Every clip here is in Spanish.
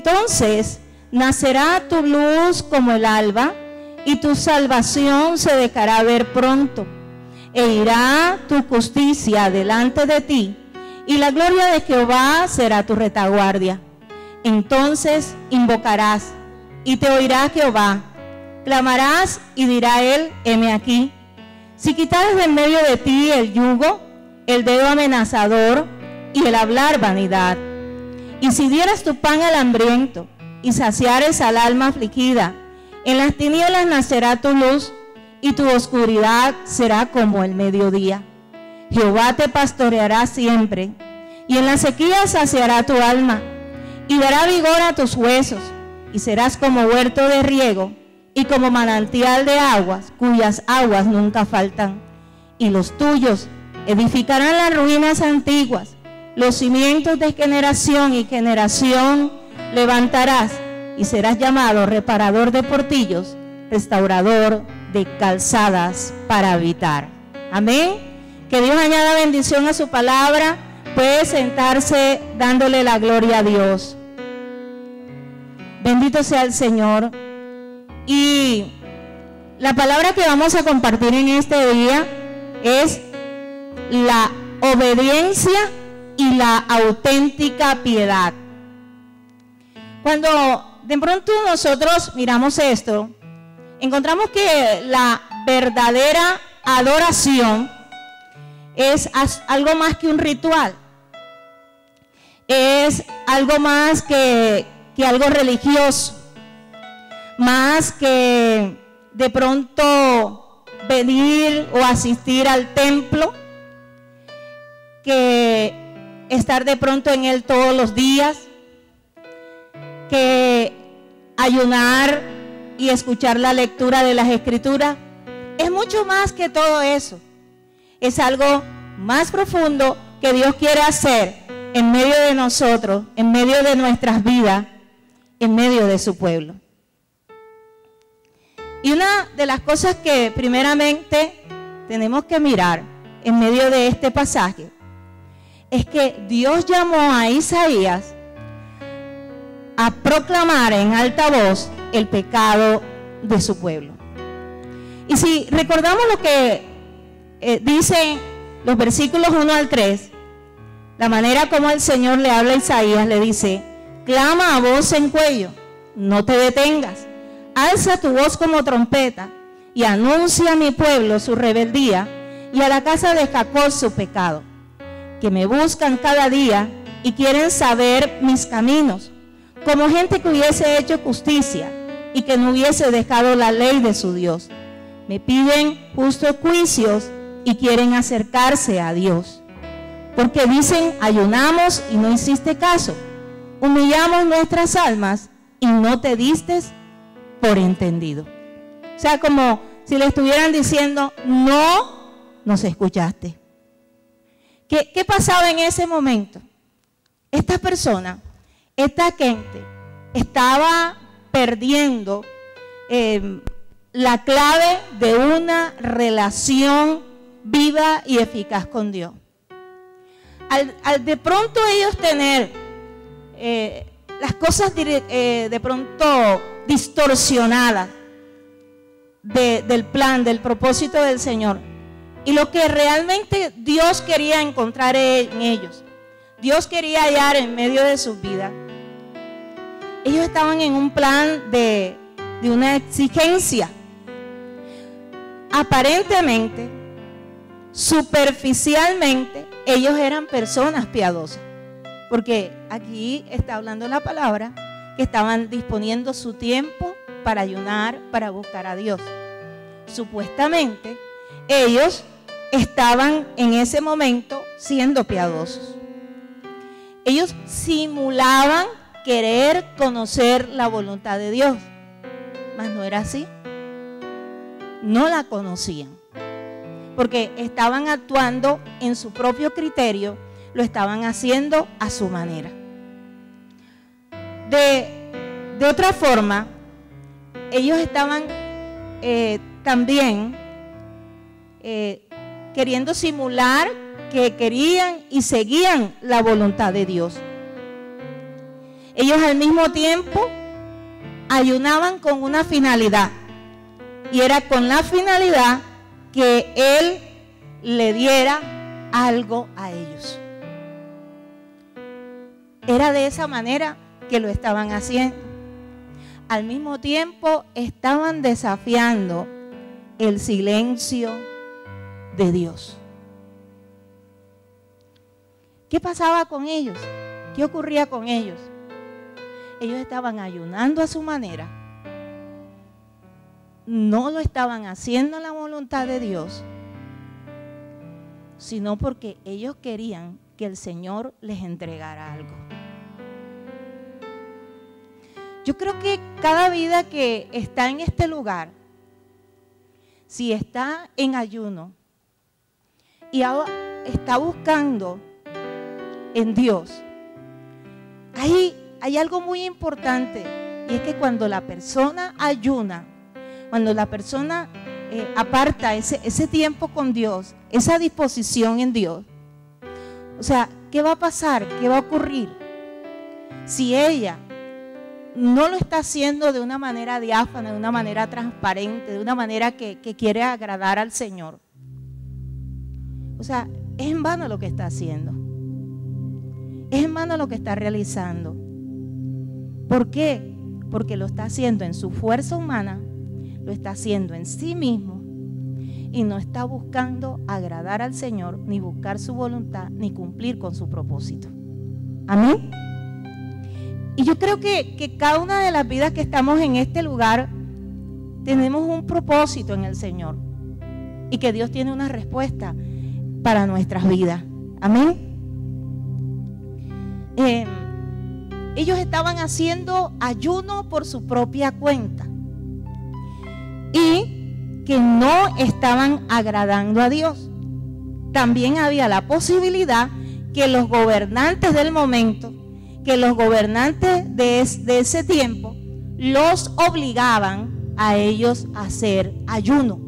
Entonces nacerá tu luz como el alba, y tu salvación se dejará ver pronto. E irá tu justicia delante de ti, y la gloria de Jehová será tu retaguardia. Entonces invocarás, y te oirá Jehová. Clamarás, y dirá él: heme aquí. Si quitares de en medio de ti el yugo, el dedo amenazador y el hablar vanidad, y si dieras tu pan al hambriento, y saciares al alma afligida, en las tinieblas nacerá tu luz, y tu oscuridad será como el mediodía. Jehová te pastoreará siempre, y en la sequía saciará tu alma, y dará vigor a tus huesos, y serás como huerto de riego, y como manantial de aguas, cuyas aguas nunca faltan. Y los tuyos edificarán las ruinas antiguas, los cimientos de generación y generación levantarás, y serás llamado reparador de portillos, restaurador de calzadas para habitar. Amén. Que Dios añada bendición a su palabra. Puede sentarse dándole la gloria a Dios. Bendito sea el Señor. Y la palabra que vamos a compartir en este día es la obediencia y la auténtica piedad. Cuando de pronto nosotros miramos esto, encontramos que la verdadera adoración es algo más que un ritual, es algo más que algo religioso, más que de pronto venir o asistir al templo, que estar de pronto en él todos los días, que ayunar y escuchar la lectura de las Escrituras. Es mucho más que todo eso. Es algo más profundo que Dios quiere hacer en medio de nosotros, en medio de nuestras vidas, en medio de su pueblo. Y una de las cosas que primeramente tenemos que mirar en medio de este pasaje es que Dios llamó a Isaías a proclamar en alta voz el pecado de su pueblo. Y si recordamos lo que dicen los versículos 1 al 3, la manera como el Señor le habla a Isaías, le dice: clama a voz en cuello, no te detengas, alza tu voz como trompeta y anuncia a mi pueblo su rebeldía y a la casa de Jacob su pecado, que me buscan cada día y quieren saber mis caminos, como gente que hubiese hecho justicia y que no hubiese dejado la ley de su Dios. Me piden justos juicios y quieren acercarse a Dios. Porque dicen: ayunamos y no hiciste caso, humillamos nuestras almas y no te diste por entendido. O sea, como si le estuvieran diciendo: no nos escuchaste. ¿Qué pasaba en ese momento? Esta persona, esta gente, estaba perdiendo la clave de una relación viva y eficaz con Dios. Al de pronto ellos tener las cosas de pronto distorsionadas del plan, del propósito del Señor, y lo que realmente Dios quería encontrar en ellos, Dios quería hallar en medio de sus vidas, ellos estaban en un plan de una exigencia. Aparentemente, superficialmente, ellos eran personas piadosas, porque aquí está hablando la palabra que estaban disponiendo su tiempo para ayunar, para buscar a Dios. Supuestamente, ellos estaban en ese momento siendo piadosos. Ellos simulaban querer conocer la voluntad de Dios, mas no era así. No la conocían, porque estaban actuando en su propio criterio, lo estaban haciendo a su manera. De otra forma, ellos estaban también queriendo simular que querían y seguían la voluntad de Dios. Ellos al mismo tiempo ayunaban con una finalidad, y era con la finalidad que Él le diera algo a ellos. Era de esa manera que lo estaban haciendo. Al mismo tiempo estaban desafiando el silencio de Dios. ¿Qué pasaba con ellos? ¿Qué ocurría con ellos? Ellos estaban ayunando a su manera. No lo estaban haciendo en la voluntad de Dios, sino porque ellos querían que el Señor les entregara algo. Yo creo que cada vida que está en este lugar, si está en ayuno y está buscando en Dios, hay algo muy importante, y es que cuando la persona ayuna, cuando la persona aparta ese tiempo con Dios, esa disposición en Dios, o sea, ¿qué va a pasar? ¿Qué va a ocurrir? Si ella no lo está haciendo de una manera diáfana, de una manera transparente, de una manera que quiere agradar al Señor, o sea, es en vano lo que está haciendo. Es en vano lo que está realizando. ¿Por qué? Porque lo está haciendo en su fuerza humana, lo está haciendo en sí mismo, y no está buscando agradar al Señor, ni buscar su voluntad, ni cumplir con su propósito. Amén. Y yo creo que cada una de las vidas que estamos en este lugar tenemos un propósito en el Señor, y que Dios tiene una respuesta para nuestras vidas. Amén. Ellos estaban haciendo ayuno por su propia cuenta y que no estaban agradando a Dios. También había la posibilidad que los gobernantes del momento, que los gobernantes de ese tiempo, los obligaban a ellos a hacer ayuno.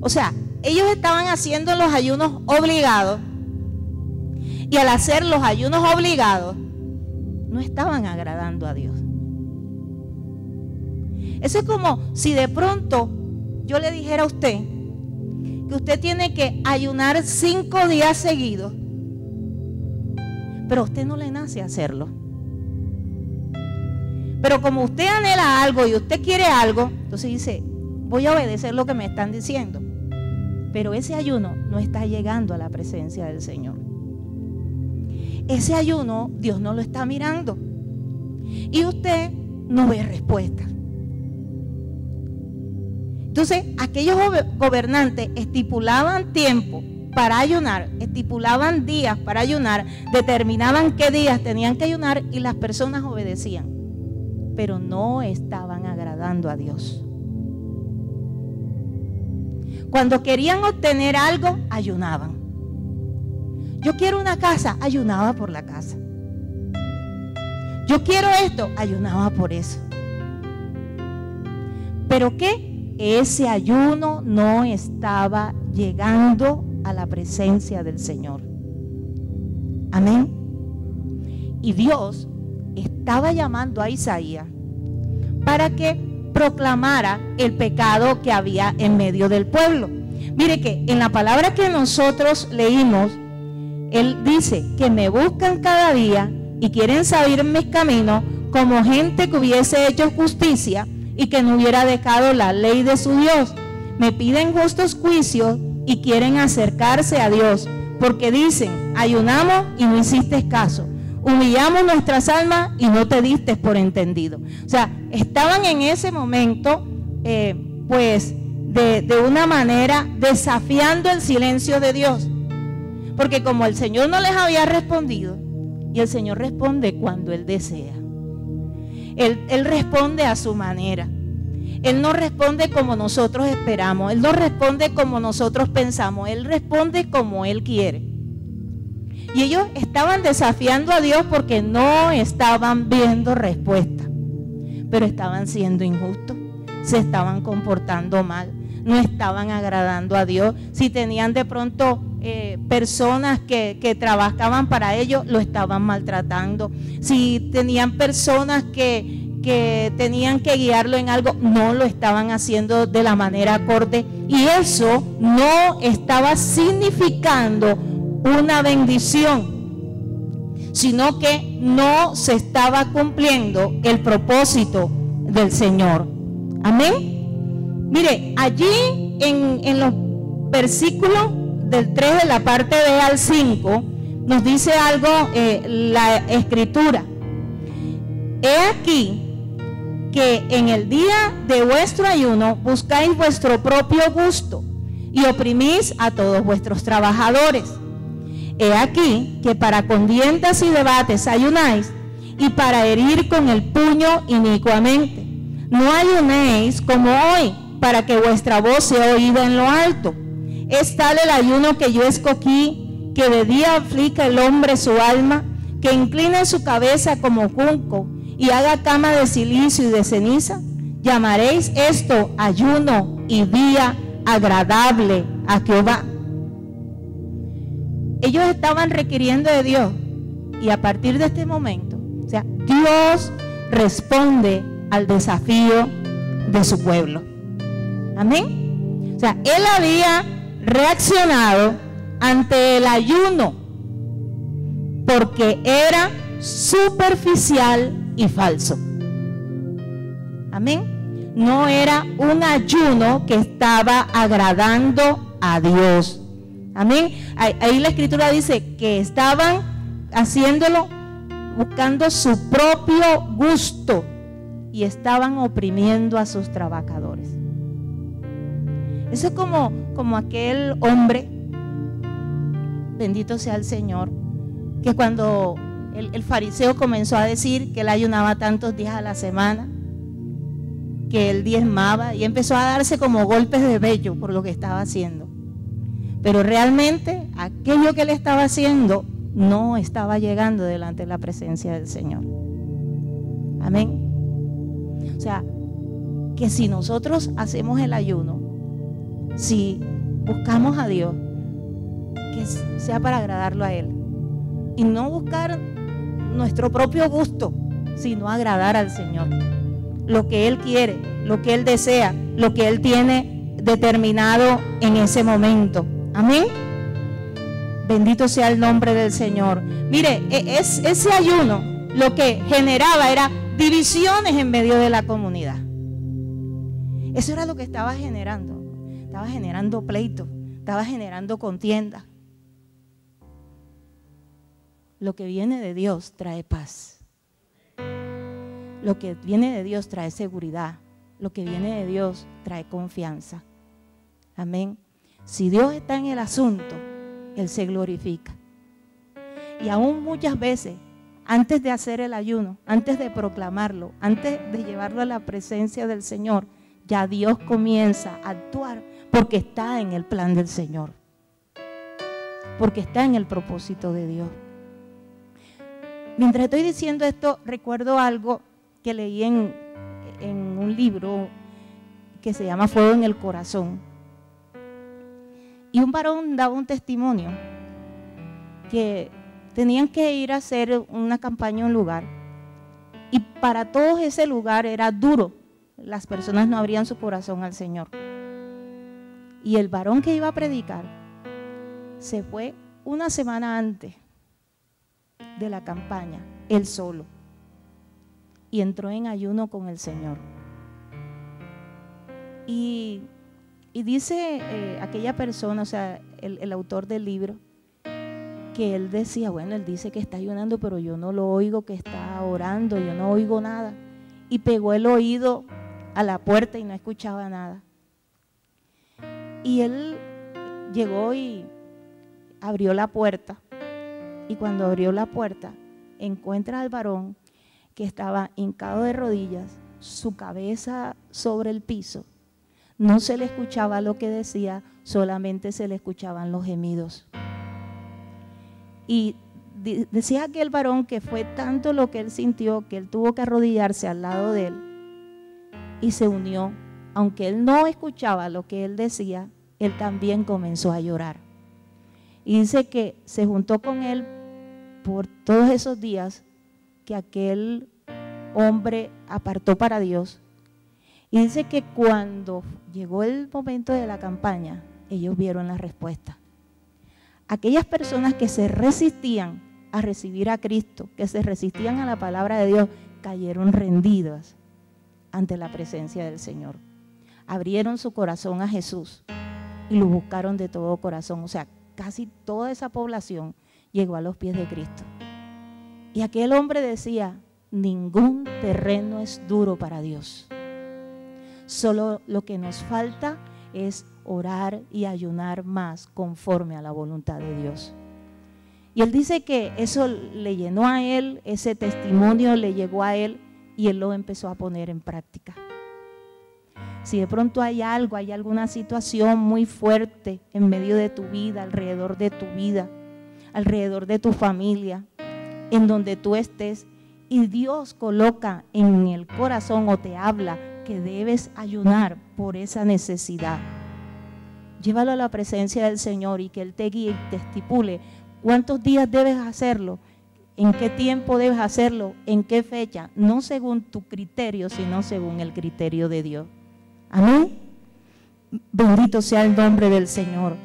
O sea, ellos estaban haciendo los ayunos obligados, y al hacer los ayunos obligados no estaban agradando a Dios. Eso es como si de pronto yo le dijera a usted que usted tiene que ayunar 5 días seguidos, pero a usted no le nace hacerlo. Pero como usted anhela algo y usted quiere algo, entonces dice, voy a obedecer lo que me están diciendo. Pero ese ayuno no está llegando a la presencia del Señor. Ese ayuno Dios no lo está mirando, y usted no ve respuesta. Entonces aquellos gobernantes estipulaban tiempo para ayunar, estipulaban días para ayunar, determinaban qué días tenían que ayunar, y las personas obedecían, pero no estaban agradando a Dios. Cuando querían obtener algo, ayunaban. Yo quiero una casa, ayunaba por la casa. Yo quiero esto, ayunaba por eso. ¿Pero qué? Ese ayuno no estaba llegando a la presencia del Señor. Amén. Y Dios estaba llamando a Isaías para que proclamara el pecado que había en medio del pueblo. Mire que en la palabra que nosotros leímos, Él dice que me buscan cada día y quieren saber mis caminos, como gente que hubiese hecho justicia y que no hubiera dejado la ley de su Dios. Me piden justos juicios y quieren acercarse a Dios, porque dicen, ayunamos y no hiciste caso, humillamos nuestras almas y no te diste por entendido. O sea, estaban en ese momento pues de una manera desafiando el silencio de Dios, porque como el Señor no les había respondido, y el Señor responde cuando Él desea, Él responde a su manera. Él no responde como nosotros esperamos, Él no responde como nosotros pensamos, Él responde como Él quiere. Y ellos estaban desafiando a Dios porque no estaban viendo respuesta, pero estaban siendo injustos, se estaban comportando mal, no estaban agradando a Dios. Si tenían de pronto personas que trabajaban para ellos, lo estaban maltratando. Si tenían personas que tenían que guiarlo en algo, no lo estaban haciendo de la manera acorde. Y eso no estaba significando una bendición, sino que no se estaba cumpliendo el propósito del Señor. Amén. Mire, allí en los versículos del 3 de la parte B al 5 nos dice algo la Escritura. He aquí que en el día de vuestro ayuno buscáis vuestro propio gusto y oprimís a todos vuestros trabajadores. He aquí que para contiendas y debates ayunáis, y para herir con el puño inicuamente. No ayunéis como hoy, para que vuestra voz sea oída en lo alto. Es tal el ayuno que yo escogí, que de día aflige el hombre su alma, que incline su cabeza como junco, y haga cama de silicio y de ceniza. Llamaréis esto ayuno y día agradable a Jehová. Ellos estaban requiriendo de Dios, y a partir de este momento, o sea, Dios responde al desafío de su pueblo. Amén. O sea, él había reaccionado ante el ayuno porque era superficial y falso. Amén. No era un ayuno que estaba agradando a Dios. Amén. Ahí la Escritura dice que estaban haciéndolo buscando su propio gusto y estaban oprimiendo a sus trabajadores. Eso es como aquel hombre, bendito sea el Señor, que cuando el fariseo comenzó a decir que él ayunaba tantos días a la semana, que él diezmaba, y empezó a darse como golpes de vello por lo que estaba haciendo. Pero realmente aquello que él estaba haciendo no estaba llegando delante de la presencia del Señor. Amén. O sea, que si nosotros hacemos el ayuno, si buscamos a Dios, que sea para agradarlo a Él. Y no buscar nuestro propio gusto, sino agradar al Señor. Lo que Él quiere, lo que Él desea, lo que Él tiene determinado en ese momento. Amén. Bendito sea el nombre del Señor. Mire, ese ayuno lo que generaba era divisiones en medio de la comunidad. Eso era lo que estaba generando. Estaba generando pleitos, estaba generando contiendas. Lo que viene de Dios trae paz. Lo que viene de Dios trae seguridad. Lo que viene de Dios trae confianza. Amén. Si Dios está en el asunto, Él se glorifica. Y aún muchas veces, antes de hacer el ayuno, antes de proclamarlo, antes de llevarlo a la presencia del Señor, ya Dios comienza a actuar porque está en el plan del Señor. Porque está en el propósito de Dios. Mientras estoy diciendo esto, recuerdo algo que leí en un libro que se llama Fuego en el Corazón. Y un varón daba un testimonio que tenían que ir a hacer una campaña en un lugar. Y para todos ese lugar era duro. Las personas no abrían su corazón al Señor. Y el varón que iba a predicar se fue una semana antes de la campaña, él solo, y entró en ayuno con el Señor. Y dice aquella persona, o sea, el autor del libro, que él decía, bueno, él dice que está ayunando, pero yo no lo oigo que está orando, yo no oigo nada. Y pegó el oído a la puerta y no escuchaba nada. Y él llegó y abrió la puerta. Y cuando abrió la puerta, encuentra al varón que estaba hincado de rodillas, su cabeza sobre el piso. No se le escuchaba lo que decía, solamente se le escuchaban los gemidos. Y decía aquel varón que fue tanto lo que él sintió que él tuvo que arrodillarse al lado de él y se unió. Aunque él no escuchaba lo que él decía, él también comenzó a llorar. Y dice que se juntó con él por todos esos días que aquel hombre apartó para Dios. Y dice que cuando llegó el momento de la campaña, ellos vieron la respuesta. Aquellas personas que se resistían a recibir a Cristo, que se resistían a la palabra de Dios, cayeron rendidas ante la presencia del Señor. Abrieron su corazón a Jesús y lo buscaron de todo corazón. O sea, casi toda esa población llegó a los pies de Cristo. Y aquel hombre decía, ningún terreno es duro para Dios. Solo lo que nos falta es orar y ayunar más conforme a la voluntad de Dios. Y él dice que eso le llenó a él, ese testimonio le llegó a él y él lo empezó a poner en práctica. Si de pronto hay algo, hay alguna situación muy fuerte en medio de tu vida, alrededor de tu vida, alrededor de tu familia, en donde tú estés, y Dios coloca en el corazón o te habla que debes ayunar por esa necesidad, llévalo a la presencia del Señor y que Él te guíe y te estipule cuántos días debes hacerlo, en qué tiempo debes hacerlo, en qué fecha, no según tu criterio, sino según el criterio de Dios. Amén. Bendito sea el nombre del Señor.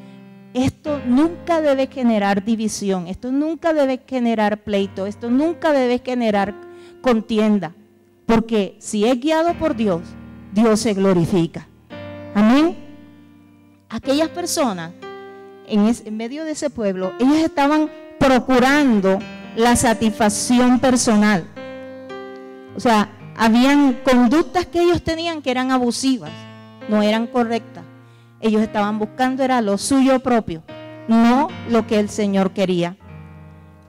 Esto nunca debe generar división, esto nunca debe generar pleito, esto nunca debe generar contienda, porque si es guiado por Dios, Dios se glorifica. Amén. Aquellas personas en medio de ese pueblo, ellos estaban procurando la satisfacción personal. O sea, habían conductas que ellos tenían que eran abusivas, no eran correctas. Ellos estaban buscando era lo suyo propio, no lo que el Señor quería.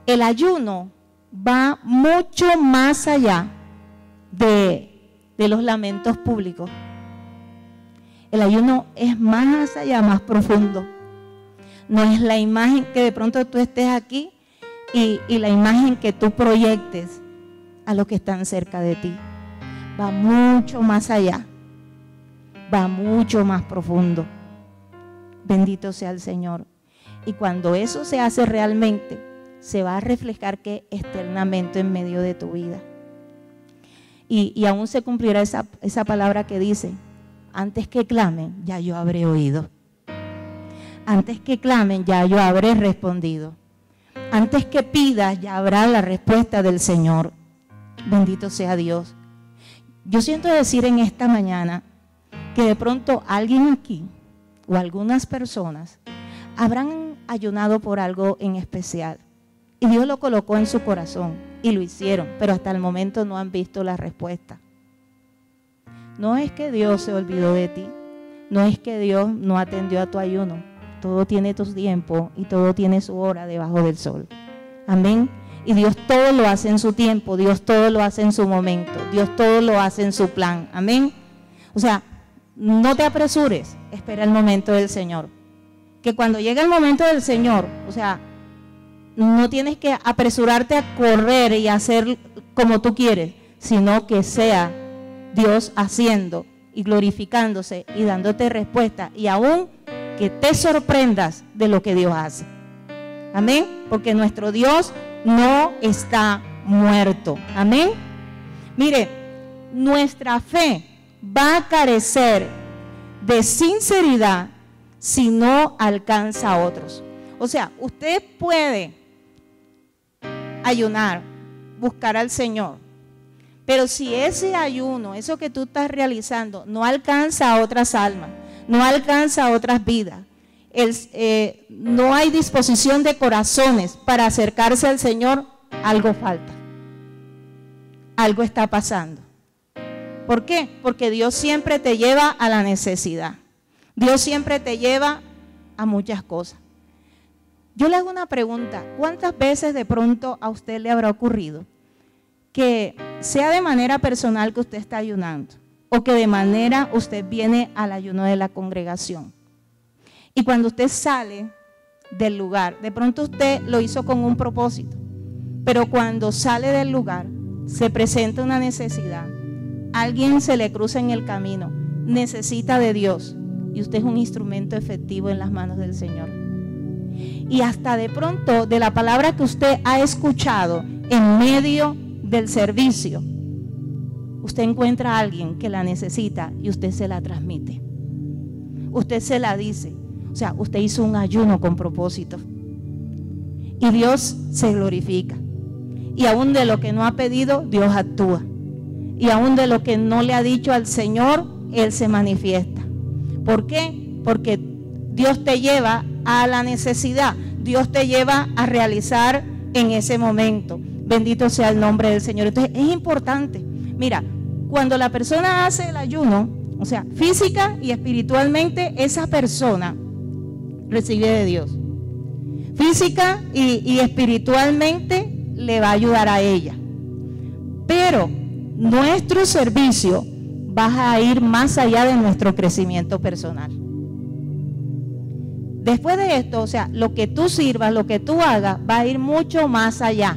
El ayuno va mucho más allá de los lamentos públicos. El ayuno es más allá, más profundo. No es la imagen que de pronto tú estés aquí y la imagen que tú proyectes a los que están cerca de ti. Va mucho más allá, va mucho más profundo. Bendito sea el Señor. Y cuando eso se hace realmente, se va a reflejar que externamente en medio de tu vida. Y aún se cumplirá esa palabra que dice, antes que clamen, ya yo habré oído. Antes que clamen, ya yo habré respondido. Antes que pidas, ya habrá la respuesta del Señor. Bendito sea Dios. Yo siento decir en esta mañana que de pronto alguien aquí o algunas personas habrán ayunado por algo en especial y Dios lo colocó en su corazón y lo hicieron, pero hasta el momento no han visto la respuesta. No es que Dios se olvidó de ti, no es que Dios no atendió a tu ayuno, todo tiene tu tiempo y todo tiene su hora debajo del sol. Amén. Y Dios todo lo hace en su tiempo, Dios todo lo hace en su momento, Dios todo lo hace en su plan. Amén. O sea, no te apresures, espera el momento del Señor. Que cuando llegue el momento del Señor, o sea, no tienes que apresurarte a correr y hacer como tú quieres, sino que sea Dios haciendo y glorificándose y dándote respuesta, y aún que te sorprendas de lo que Dios hace. Amén. Porque nuestro Dios no está muerto. Amén. Mire, nuestra fe va a carecer de sinceridad si no alcanza a otros. O sea, usted puede ayunar, buscar al Señor, pero si ese ayuno, eso que tú estás realizando, no alcanza a otras almas, no alcanza a otras vidas, no hay disposición de corazones para acercarse al Señor, algo falta, algo está pasando. ¿Por qué? Porque Dios siempre te lleva a la necesidad. Dios siempre te lleva a muchas cosas. Yo le hago una pregunta. ¿Cuántas veces de pronto a usted le habrá ocurrido que sea de manera personal que usted está ayunando o que de manera usted viene al ayuno de la congregación? Y cuando usted sale del lugar, de pronto usted lo hizo con un propósito, pero cuando sale del lugar se presenta una necesidad. Alguien se le cruza en el camino, necesita de Dios y usted es un instrumento efectivo en las manos del Señor. Y hasta de pronto, de la palabra que usted ha escuchado en medio del servicio, usted encuentra a alguien que la necesita y usted se la transmite. Usted se la dice. O sea, usted hizo un ayuno con propósito. Y Dios se glorifica. Y aún de lo que no ha pedido, Dios actúa. Y aún de lo que no le ha dicho al Señor, Él se manifiesta. ¿Por qué? Porque Dios te lleva a la necesidad. Dios te lleva a realizar en ese momento. Bendito sea el nombre del Señor. Entonces es importante. Mira, cuando la persona hace el ayuno, o sea, física y espiritualmente, esa persona recibe de Dios. Física y espiritualmente le va a ayudar a ella. Pero nuestro servicio va a ir más allá de nuestro crecimiento personal. Después de esto, o sea, lo que tú sirvas, lo que tú hagas, va a ir mucho más allá.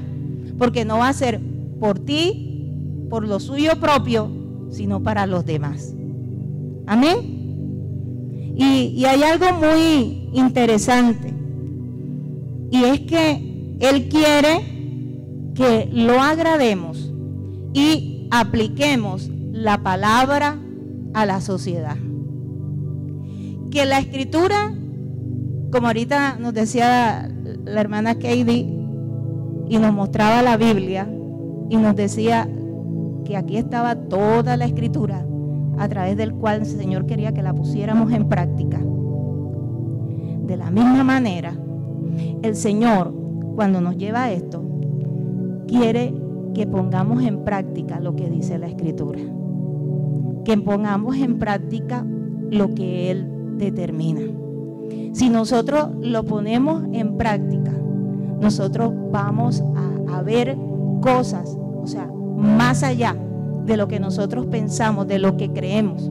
Porque no va a ser por ti, por lo suyo propio, sino para los demás. Amén. Y hay algo muy interesante. Y es que Él quiere que lo agrademos y apliquemos la palabra a la sociedad. Que la escritura, como ahorita nos decía la hermana Katie, y nos mostraba la Biblia, y nos decía que aquí estaba toda la escritura, a través del cual el Señor quería que la pusiéramos en práctica. De la misma manera, el Señor, cuando nos lleva a esto, quiere que pongamos en práctica lo que dice la escritura. Que pongamos en práctica lo que Él determina. Si nosotros lo ponemos en práctica, nosotros vamos a ver cosas, o sea, más allá de lo que nosotros pensamos, de lo que creemos,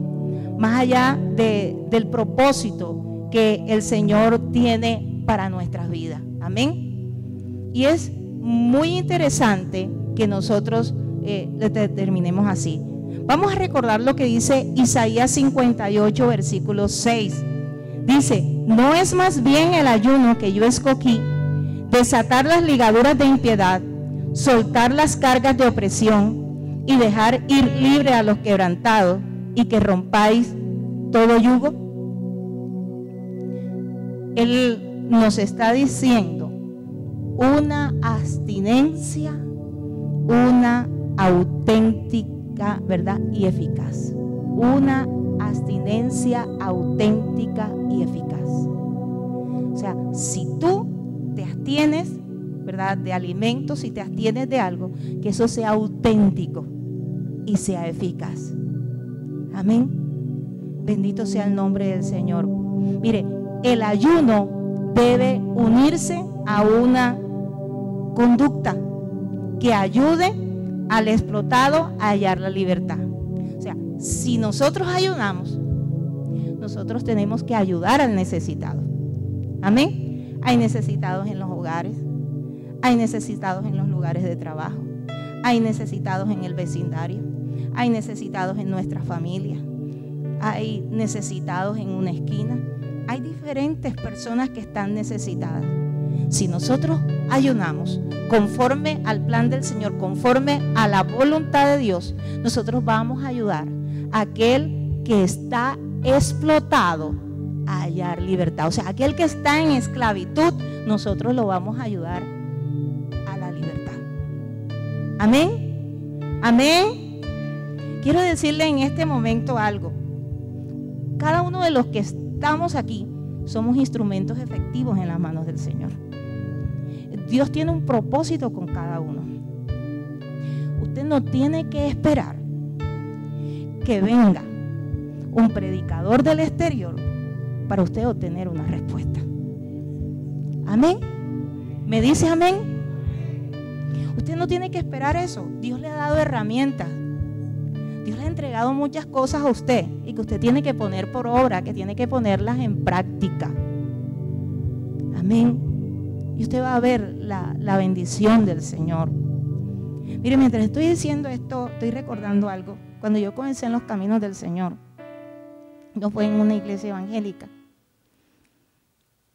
más allá del propósito que el Señor tiene para nuestras vidas. Amén. Y es muy interesante que nosotros le determinemos así. Vamos a recordar lo que dice Isaías 58, versículo 6. Dice: ¿no es más bien el ayuno que yo escogí, desatar las ligaduras de impiedad, soltar las cargas de opresión y dejar ir libre a los quebrantados, y que rompáis todo yugo? Él nos está diciendo una abstinencia, una auténtica, ¿verdad?, y eficaz. Una abstinencia auténtica y eficaz. O sea, si tú te abstienes, ¿verdad?, de alimentos, si te abstienes de algo, que eso sea auténtico y sea eficaz. Amén. Bendito sea el nombre del Señor. Mire, el ayuno debe unirse a una conducta que ayude al explotado a hallar la libertad. O sea, si nosotros ayunamos, nosotros tenemos que ayudar al necesitado. Amén. Hay necesitados en los hogares, hay necesitados en los lugares de trabajo, hay necesitados en el vecindario, hay necesitados en nuestra familia, hay necesitados en una esquina. Hay diferentes personas que están necesitadas. Si nosotros ayunamos conforme al plan del Señor, conforme a la voluntad de Dios, nosotros vamos a ayudar a aquel que está explotado a hallar libertad. O sea, aquel que está en esclavitud, nosotros lo vamos a ayudar a la libertad. Amén. Amén. Quiero decirle en este momento algo. Cada uno de los que estamos aquí somos instrumentos efectivos en las manos del Señor. Dios tiene un propósito con cada uno. Usted no tiene que esperar que venga un predicador del exterior para usted obtener una respuesta. Amén. ¿Me dice amén? Usted no tiene que esperar eso. Dios le ha dado herramientas. Dios le ha entregado muchas cosas a usted y que usted tiene que poner por obra, que tiene que ponerlas en práctica. Amén. Y usted va a ver la bendición del Señor. Mire, mientras estoy diciendo esto, estoy recordando algo. Cuando yo comencé en los caminos del Señor, no fue en una iglesia evangélica.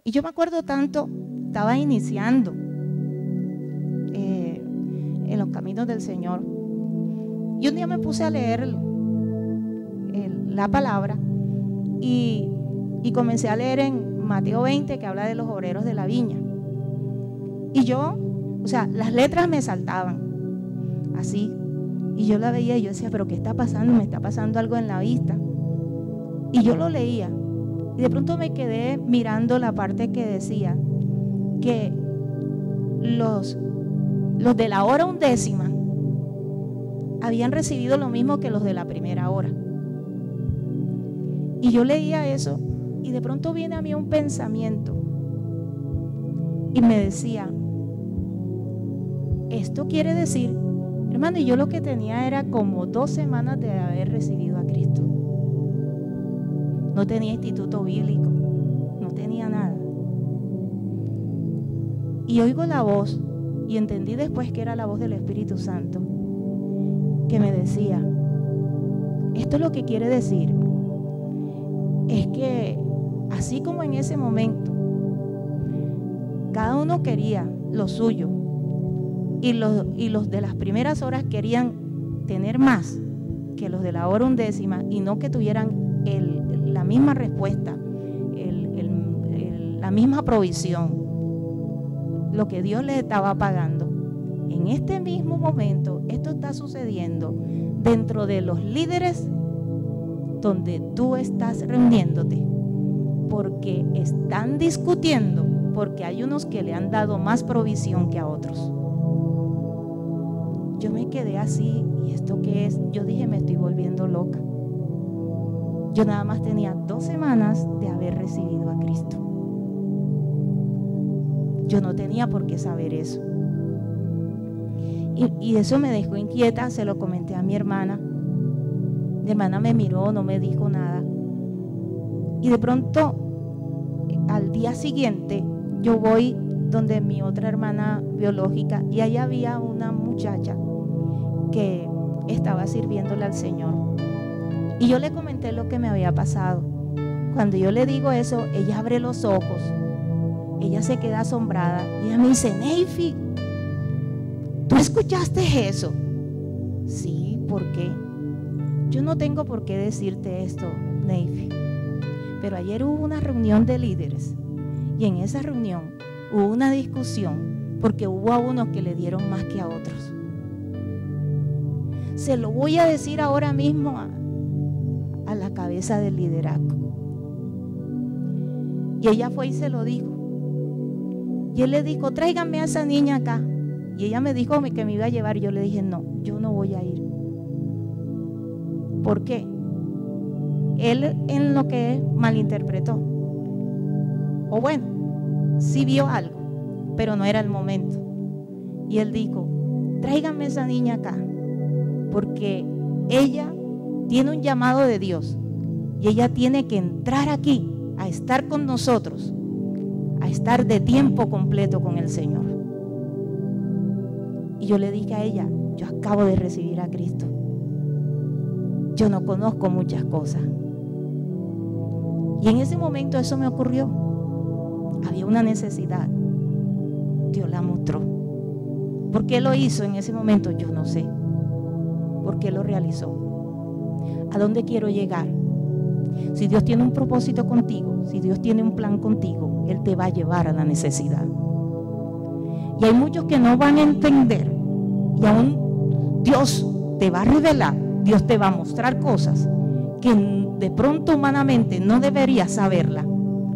Y yo me acuerdo tanto, estaba iniciando en los caminos del Señor. Y un día me puse a leer la palabra y comencé a leer en Mateo 20, que habla de los obreros de la viña. Y yo, o sea, las letras me saltaban así. Y yo la veía y yo decía, pero ¿qué está pasando? Me está pasando algo en la vista. Y yo lo leía. Y de pronto me quedé mirando la parte que decía que los de la hora 11ª habían recibido lo mismo que los de la primera hora. Y yo leía eso y de pronto viene a mí un pensamiento y me decía, esto quiere decir, hermano, y yo lo que tenía era como 2 semanas de haber recibido a Cristo. No tenía instituto bíblico, no tenía nada. Y oigo la voz, y entendí después que era la voz del Espíritu Santo, que me decía, esto lo que quiere decir es que así como en ese momento cada uno quería lo suyo y los de las primeras horas querían tener más que los de la hora 11ª y no que tuvieran la misma respuesta, la misma provisión, lo que Dios les estaba pagando. En este mismo momento, esto está sucediendo dentro de los líderes donde tú estás reuniéndote, porque están discutiendo, porque hay unos que le han dado más provisión que a otros. Yo me quedé así, ¿y esto qué es? Yo dije, me estoy volviendo loca. Yo nada más tenía 2 semanas de haber recibido a Cristo. Yo no tenía por qué saber eso. Y eso me dejó inquieta, se lo comenté a mi hermana. Mi hermana me miró, no me dijo nada. Y de pronto, al día siguiente, yo voy donde mi otra hermana biológica y ahí había una muchacha que estaba sirviéndole al Señor. Y yo le comenté lo que me había pasado. Cuando yo le digo eso, ella abre los ojos, ella se queda asombrada y ella me dice, Neifi, ¿tú escuchaste eso? Sí, ¿por qué? Yo no tengo por qué decirte esto, Neifi, pero ayer hubo una reunión de líderes y en esa reunión hubo una discusión porque hubo a unos que le dieron más que a otros. Se lo voy a decir ahora mismo a la cabeza del liderazgo. Y ella fue y se lo dijo. Y él le dijo, tráiganme a esa niña acá. Y ella me dijo que me iba a llevar. Y yo le dije, no, yo no voy a ir. ¿Por qué? Él en lo que malinterpretó. O bueno, sí vio algo, pero no era el momento. Y él dijo, tráiganme a esa niña acá. Porque ella tiene un llamado de Dios. Y ella tiene que entrar aquí a estar con nosotros, a estar de tiempo completo con el Señor. Y yo le dije a ella, yo acabo de recibir a Cristo. Yo no conozco muchas cosas. Y en ese momento eso me ocurrió. Había una necesidad. Dios la mostró. ¿Por qué lo hizo en ese momento? Yo no sé. ¿Por qué lo realizó? ¿A dónde quiero llegar? Si Dios tiene un propósito contigo, si Dios tiene un plan contigo, Él te va a llevar a la necesidad. Y hay muchos que no van a entender. Y aún Dios te va a revelar, Dios te va a mostrar cosas que de pronto humanamente no deberías saberla,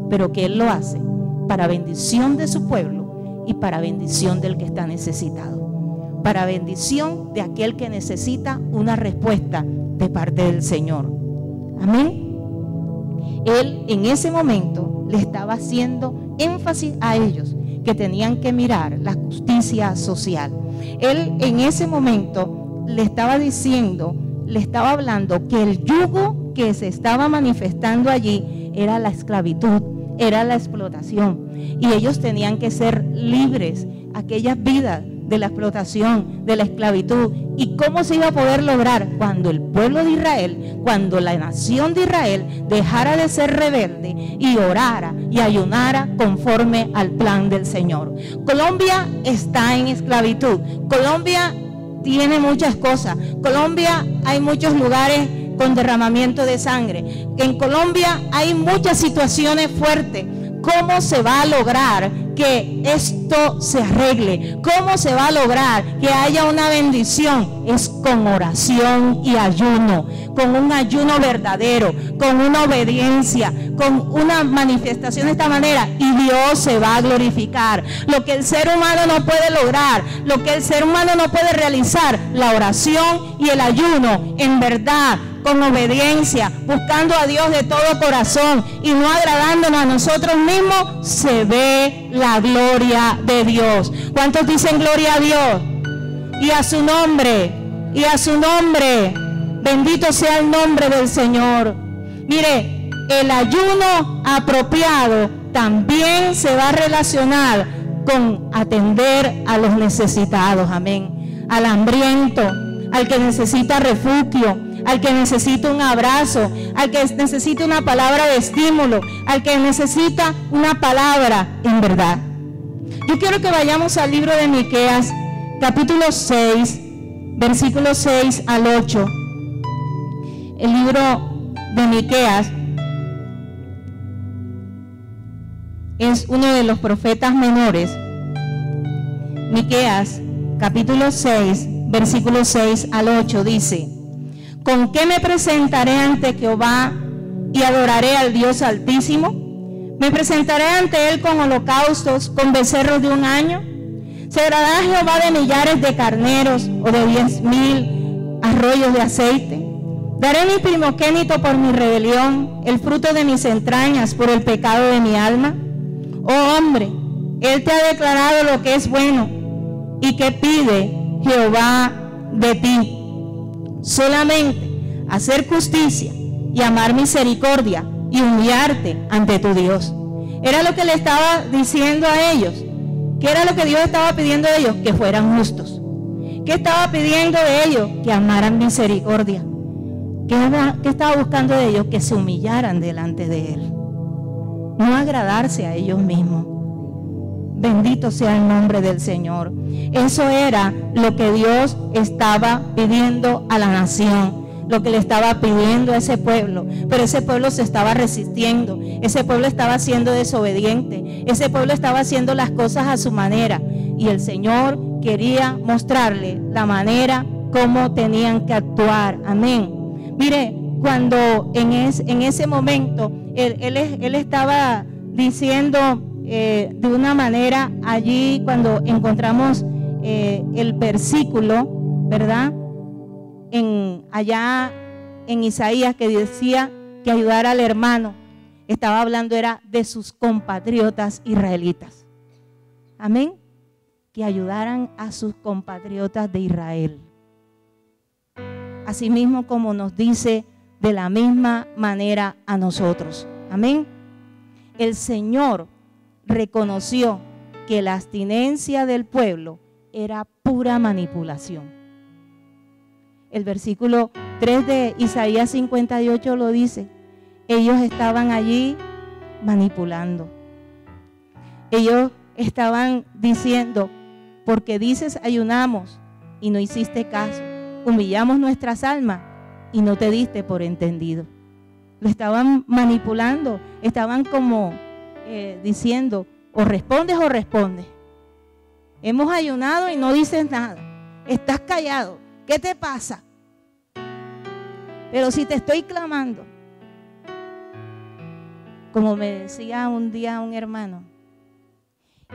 pero que Él lo hace para bendición de su pueblo y para bendición del que está necesitado, para bendición de aquel que necesita una respuesta de parte del Señor. Amén. Él en ese momento le estaba haciendo énfasis a ellos que tenían que mirar la justicia social. Él en ese momento le estaba diciendo, le estaba hablando que el yugo que se estaba manifestando allí era la esclavitud, era la explotación. Y ellos tenían que ser libres. Aquellas vidas de la explotación, de la esclavitud. ¿Y cómo se iba a poder lograr? Cuando el pueblo de Israel, cuando la nación de Israel dejara de ser rebelde y orara y ayunara conforme al plan del Señor. Colombia está en esclavitud. Colombia tiene muchas cosas. Colombia hay muchos lugares con derramamiento de sangre. En Colombia hay muchas situaciones fuertes. ¿Cómo se va a lograr que esto se arregle? ¿Cómo se va a lograr que haya una bendición? Es con oración y ayuno, con un ayuno verdadero, con una obediencia, con una manifestación de esta manera, y Dios se va a glorificar. Lo que el ser humano no puede lograr, lo que el ser humano no puede realizar, la oración y el ayuno, en verdad, con obediencia, buscando a Dios de todo corazón y no agradándonos a nosotros mismos, se ve la gloria de Dios. ¿Cuántos dicen gloria a Dios? Y a su nombre, y a su nombre. Bendito sea el nombre del Señor. Mire, el ayuno apropiado también se va a relacionar con atender a los necesitados, amén. Al hambriento, al que necesita refugio, al que necesita un abrazo, al que necesita una palabra de estímulo, al que necesita una palabra en verdad. Yo quiero que vayamos al libro de Miqueas, capítulo 6, versículos 6 al 8. El libro de Miqueas es uno de los profetas menores. Miqueas, capítulo 6, versículos 6 al 8 dice: ¿con qué me presentaré ante Jehová y adoraré al Dios Altísimo? ¿Me presentaré ante Él con holocaustos, con becerros de un año? ¿Se agradará Jehová de millares de carneros o de 10,000 arroyos de aceite? ¿Daré mi primogénito por mi rebelión, el fruto de mis entrañas por el pecado de mi alma? Oh hombre, Él te ha declarado lo que es bueno, y que pide Jehová de ti. Solamente hacer justicia y amar misericordia y humillarte ante tu Dios. Era lo que le estaba diciendo a ellos. ¿Qué era lo que Dios estaba pidiendo de ellos? Que fueran justos. ¿Qué estaba pidiendo de ellos? Que amaran misericordia. ¿Qué estaba buscando de ellos? Que se humillaran delante de Él. No agradarse a ellos mismos. Bendito sea el nombre del Señor. Eso era lo que Dios estaba pidiendo a la nación, lo que le estaba pidiendo a ese pueblo. Pero ese pueblo se estaba resistiendo, ese pueblo estaba siendo desobediente, ese pueblo estaba haciendo las cosas a su manera. Y el Señor quería mostrarle la manera como tenían que actuar. Amén. Mire, cuando en ese momento él estaba diciendo de una manera allí, cuando encontramos el versículo, ¿verdad? Allá en Isaías, que decía que ayudara al hermano, estaba hablando era de sus compatriotas israelitas. Amén. Que ayudaran a sus compatriotas de Israel. Asimismo como nos dice de la misma manera a nosotros. Amén. El Señor reconoció que la abstinencia del pueblo era pura manipulación. El versículo 3 de Isaías 58 lo dice. Ellos estaban allí manipulando. Ellos estaban diciendo: porque dices ayunamos y no hiciste caso, humillamos nuestras almas y no te diste por entendido. Lo estaban manipulando, estaban como diciendo: o respondes o respondes. Hemos ayunado y no dices nada, estás callado, ¿qué te pasa? Pero si te estoy clamando, como me decía un día un hermano,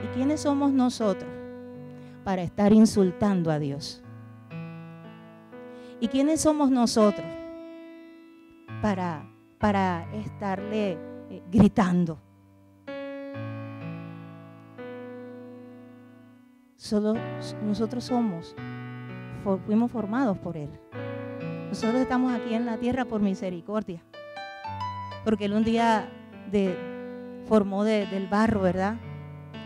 ¿y quiénes somos nosotros para estar insultando a Dios? ¿Y quiénes somos nosotros para estarle gritando? Solo nosotros fuimos formados por Él. Nosotros estamos aquí en la tierra por misericordia, porque Él un día formó del barro, ¿verdad?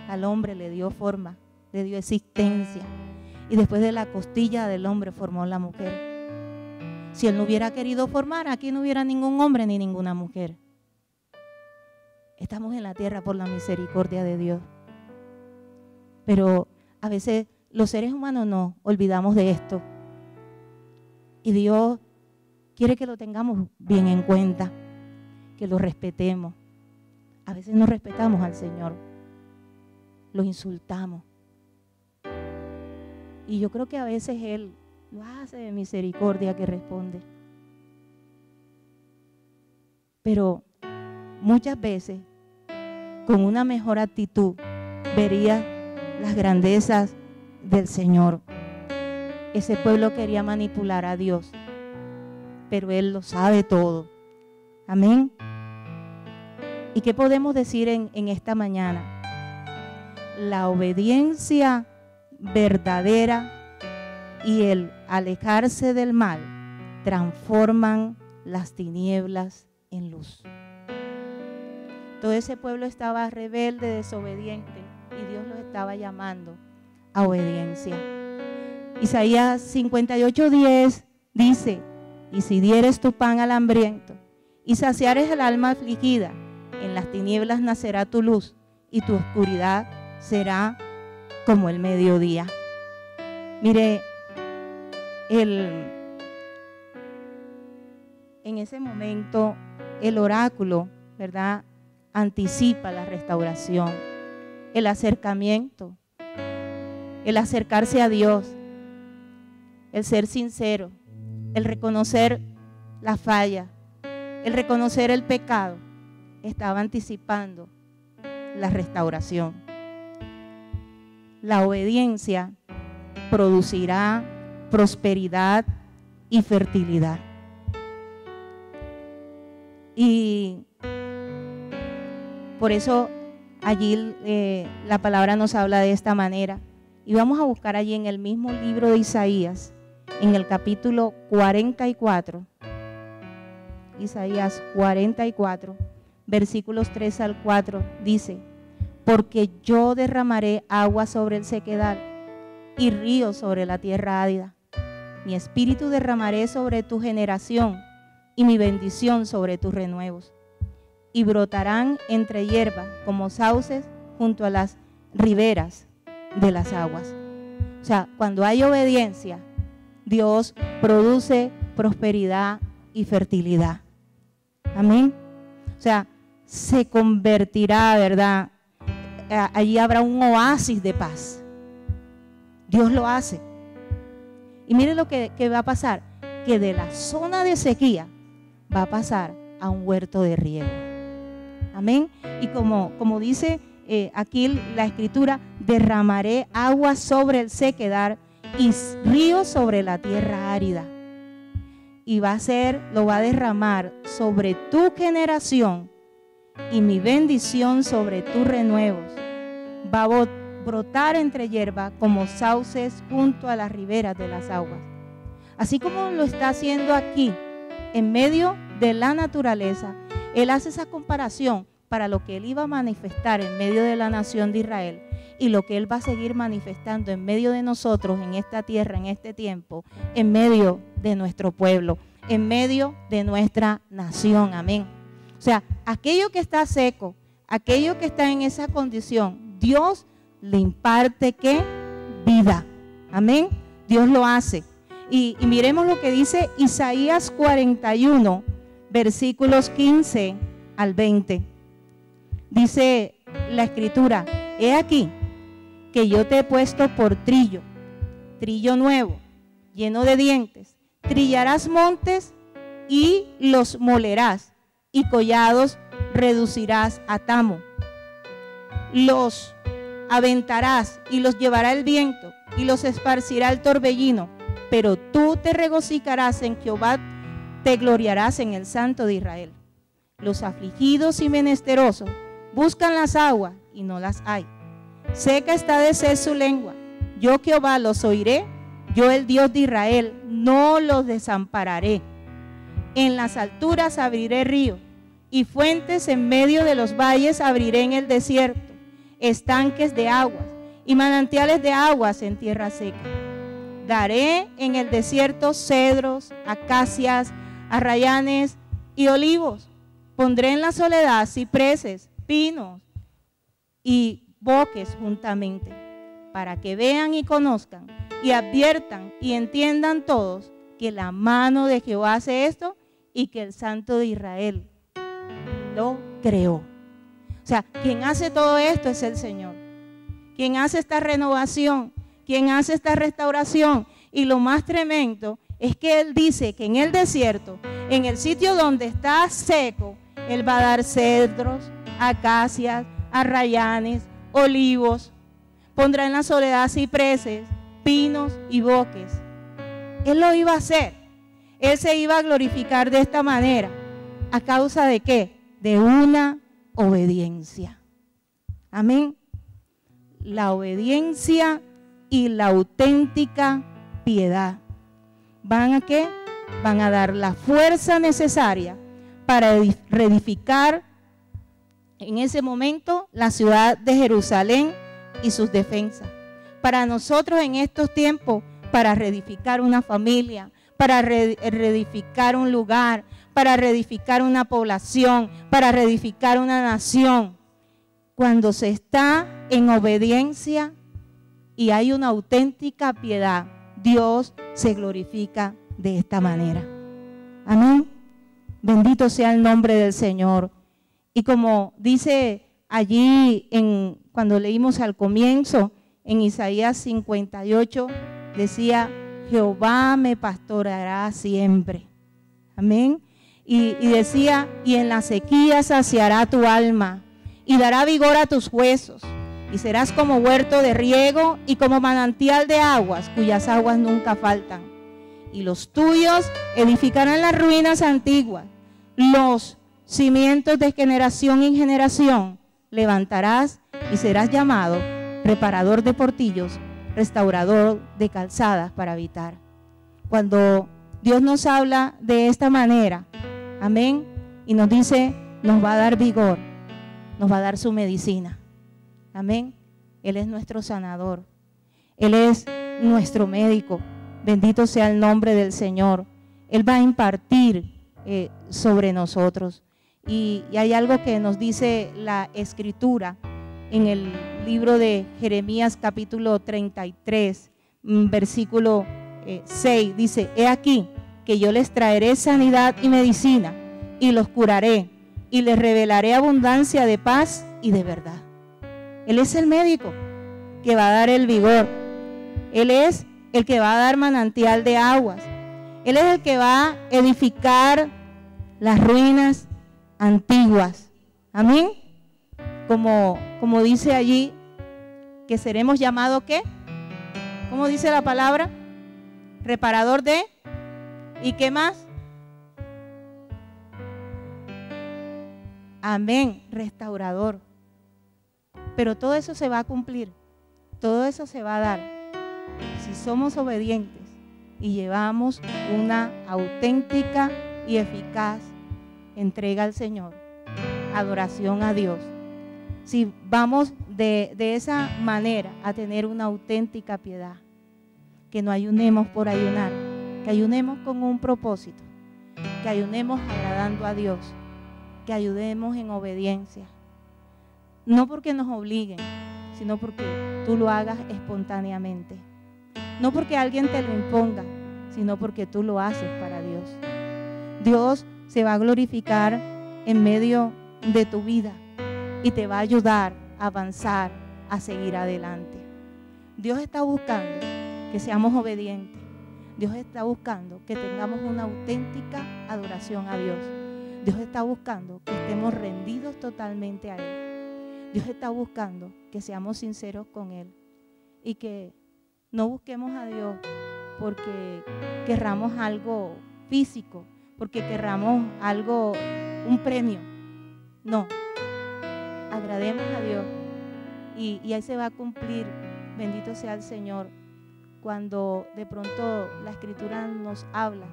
Al hombre le dio forma, le dio existencia. Y después de la costilla del hombre formó la mujer. Si Él no hubiera querido formar, aquí no hubiera ningún hombre ni ninguna mujer. Estamos en la tierra por la misericordia de Dios. Pero a veces los seres humanos nos olvidamos de esto. Y Dios quiere que lo tengamos bien en cuenta, que lo respetemos. A veces no respetamos al Señor, lo insultamos. Y yo creo que a veces Él lo hace de misericordia que responde. Pero muchas veces, con una mejor actitud, vería las grandezas del Señor. Ese pueblo quería manipular a Dios, pero Él lo sabe todo. Amén. ¿Y qué podemos decir en esta mañana? La obediencia verdadera y el alejarse del mal transforman las tinieblas en luz. Todo ese pueblo estaba rebelde, desobediente, y Dios los estaba llamando a obediencia. Isaías 58:10 dice: y si dieres tu pan al hambriento y saciares el alma afligida, en las tinieblas nacerá tu luz y tu oscuridad será como el mediodía. Mire, en ese momento el oráculo, ¿verdad?, anticipa la restauración, el acercamiento, el acercarse a Dios, el ser sincero, el reconocer la falla, el reconocer el pecado. Estaba anticipando la restauración. La obediencia producirá prosperidad y fertilidad. Y por eso allí la palabra nos habla de esta manera. Y vamos a buscar allí en el mismo libro de Isaías, en el capítulo 44, Isaías 44, versículos 3 al 4, dice: porque yo derramaré agua sobre el sequedal y ríos sobre la tierra árida. Mi espíritu derramaré sobre tu generación y mi bendición sobre tus renuevos. Y brotarán entre hierba como sauces junto a las riberas de las aguas. O sea, cuando hay obediencia, Dios produce prosperidad y fertilidad. Amén. O sea, se convertirá, ¿verdad? Allí habrá un oasis de paz. Dios lo hace. Y miren lo que va a pasar, que de la zona de sequía va a pasar a un huerto de riego. Amén. Y como dice aquí la escritura, derramaré agua sobre el sequedal y ríos sobre la tierra árida. Y lo va a derramar sobre tu generación y mi bendición sobre tus renuevos. Va a brotar entre hierba como sauces junto a las riberas de las aguas. Así como lo está haciendo aquí, en medio de la naturaleza, Él hace esa comparación para lo que Él iba a manifestar en medio de la nación de Israel y lo que Él va a seguir manifestando en medio de nosotros, en esta tierra, en este tiempo, en medio de nuestro pueblo, en medio de nuestra nación. Amén. O sea, aquello que está seco, aquello que está en esa condición, Dios le imparte ¿qué? Vida. Amén. Dios lo hace. Y miremos lo que dice Isaías 41, versículos 15 al 20. Dice la escritura: he aquí que yo te he puesto por trillo nuevo, lleno de dientes. Trillarás montes y los molerás, y collados reducirás a tamo. Los aventarás y los llevará el viento y los esparcirá el torbellino, pero tú te regocijarás en Jehová, te gloriarás en el Santo de Israel. Los afligidos y menesterosos buscan las aguas y no las hay. Seca está de sed su lengua. Yo Jehová los oiré, yo el Dios de Israel no los desampararé. En las alturas abriré ríos y fuentes en medio de los valles abriré en el desierto, estanques de aguas y manantiales de aguas en tierra seca. Daré en el desierto cedros, acacias, arrayanes y olivos. Pondré en la soledad cipreses, pinos y boques juntamente, para que vean y conozcan y adviertan y entiendan todos que la mano de Jehová hace esto y que el Santo de Israel lo creó. O sea, quien hace todo esto es el Señor. Quien hace esta renovación, quien hace esta restauración. Y lo más tremendo es que Él dice que en el desierto, en el sitio donde está seco, Él va a dar cedros, acacias, arrayanes, olivos. Pondrá en la soledad cipreses, pinos y boques. Él lo iba a hacer. Él se iba a glorificar de esta manera. ¿A causa de qué? De una obediencia. Amén. La obediencia y la auténtica piedad. ¿Van a qué? Van a dar la fuerza necesaria para reedificar en ese momento la ciudad de Jerusalén y sus defensas. Para nosotros en estos tiempos, para reedificar una familia, para reedificar un lugar, para reedificar una población, para reedificar una nación. Cuando se está en obediencia y hay una auténtica piedad, Dios se glorifica de esta manera. Amén. Bendito sea el nombre del Señor. Y como dice allí cuando leímos al comienzo, en Isaías 58, decía, Jehová me pastoreará siempre. Amén. Y decía, y en la sequía saciará tu alma y dará vigor a tus huesos. Y serás como huerto de riego y como manantial de aguas, cuyas aguas nunca faltan. Y los tuyos edificarán las ruinas antiguas, los cimientos de generación en generación levantarás y serás llamado reparador de portillos, restaurador de calzadas para habitar. Cuando Dios nos habla de esta manera, amén, y nos dice, nos va a dar vigor, nos va a dar su medicina. Amén. Él es nuestro sanador. Él es nuestro médico. Bendito sea el nombre del Señor. Él va a impartir sobre nosotros. Y hay algo que nos dice la Escritura en el libro de Jeremías capítulo 33, versículo 6. Dice, he aquí que yo les traeré sanidad y medicina y los curaré y les revelaré abundancia de paz y de verdad. Él es el médico que va a dar el vigor. Él es el que va a dar manantial de aguas. Él es el que va a edificar las ruinas antiguas. Amén. Como dice allí, que seremos llamados ¿qué? ¿Cómo dice la palabra? Reparador de, ¿y qué más? Amén, restaurador. Pero todo eso se va a cumplir, todo eso se va a dar si somos obedientes y llevamos una auténtica y eficaz entrega al Señor, adoración a Dios. Si vamos de esa manera a tener una auténtica piedad, que no ayunemos por ayunar, que ayunemos con un propósito, que ayunemos agradando a Dios, que ayudemos en obediencia. No porque nos obliguen, sino porque tú lo hagas espontáneamente. No porque alguien te lo imponga, sino porque tú lo haces para Dios. Dios se va a glorificar en medio de tu vida y te va a ayudar a avanzar, a seguir adelante. Dios está buscando que seamos obedientes. Dios está buscando que tengamos una auténtica adoración a Dios. Dios está buscando que estemos rendidos totalmente a Él. Dios está buscando que seamos sinceros con Él y que no busquemos a Dios porque querramos algo físico, porque querramos algo, un premio. No, agrademos a Dios y ahí se va a cumplir, bendito sea el Señor, cuando de pronto la Escritura nos habla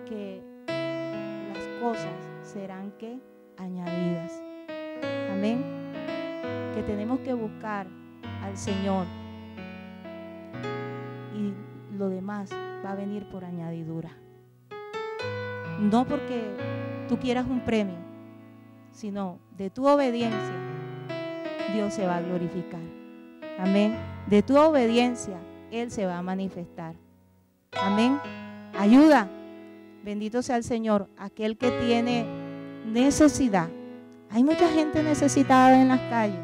que las cosas serán ¿qué? Añadidas. Amén. Que tenemos que buscar al Señor y lo demás va a venir por añadidura. No porque tú quieras un premio, sino de tu obediencia, Dios se va a glorificar. Amén. De tu obediencia, Él se va a manifestar. Amén. Ayuda. Bendito sea el Señor. Aquel que tiene necesidad. Hay mucha gente necesitada en las calles.